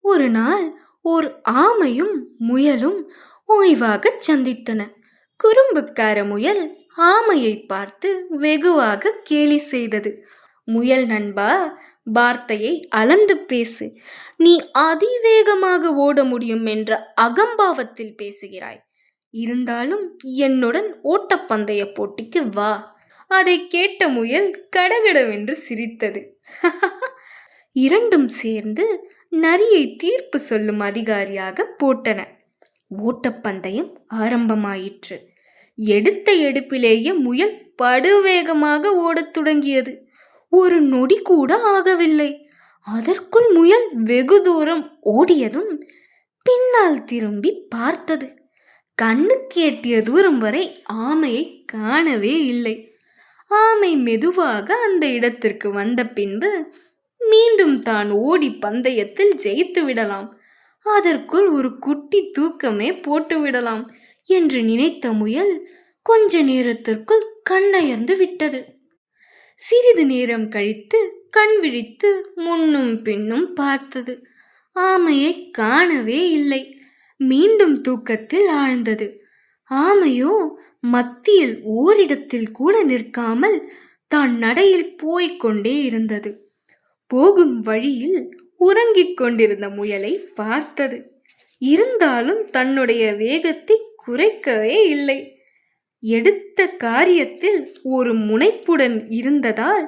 ஒரு நாள் ஓர் ஆமையும் முயலும் ஓய்வாகச் சந்தித்தன. குறும்புக்கார முயல் ஆமையை பார்த்து வெகுவாக கேலி செய்தது. முயல் நண்பா, வார்த்தையை அளந்து பேசு. நீ அதிவேகமாக ஓட முடியும் என்ற அகம்பாவத்தில் பேசுகிறாய். இருந்தாலும் என்னுடன் ஓட்டப்பந்தய போட்டிக்கு வா. அதை கேட்ட முயல் கடகடவென்று சிரித்தது. இரண்டும் சேர்ந்து நரியை தீர்ப்பு சொல்லும் அதிகாரியாக போட்டன. ஓட்டப்பந்தயம் ஆரம்பமாயிற்று. எடுத்த எடுப்பிலேயே முயல் படுவேகமாக ஓடத் தொடங்கியது. ஒரு நொடி கூட ஆகவில்லை. அதற்குள் முயல் வெகு தூரம் ஓடியதும் பின்னால் திரும்பி பார்த்தது. கண்ணுக்கு எட்டிய தூரம் வரை ஆமையை காணவே இல்லை. ஆமை மெதுவாக அந்த இடத்திற்கு வந்த பின்பு மீண்டும் தான் ஓடி பந்தயத்தில் ஜெயித்து விடலாம், அதற்குள் ஒரு குட்டி தூக்கமே போட்டு விடலாம் என்று நினைத்த முயல் கொஞ்ச நேரத்திற்குள் கண்ணயர்ந்து விட்டது. சிறிது நேரம் கழித்து கண் விழித்து முன்னும் பின்னும் பார்த்தது. ஆமையை காணவே இல்லை. மீண்டும் தூக்கத்தில் ஆழ்ந்தது. ஆமையோ மத்தியில் ஓரிடத்தில் கூட நிற்காமல் தான் நடையில் போய்கொண்டே இருந்தது. போகும் வழியில் உறங்கிக் கொண்டிருந்த முயலை பார்த்தது. இருந்தாலும் தன்னுடைய வேகத்தை குறைக்கவே இல்லை. எடுத்த காரியத்தில் ஒரு முனைப்புடன் இருந்ததால்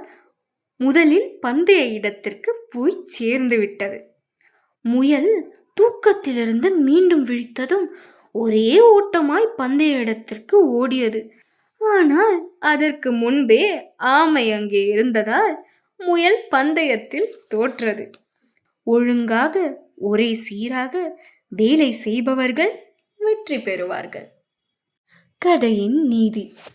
முதலில் பந்தய இடத்திற்கு போய் சேர்ந்து விட்டது. முயல் தூக்கத்திலிருந்து மீண்டும் விழித்ததும் ஒரே ஓட்டமாய் பந்தய இடத்திற்கு ஓடியது. ஆனால் அதற்கு முன்பே ஆமை அங்கே இருந்ததால் முயல் பந்தயத்தில் தோற்றது. ஒழுங்காக ஒரே சீராக வேலை செய்பவர்கள் வெற்றி பெறுவார்கள். கதையின் நீதி.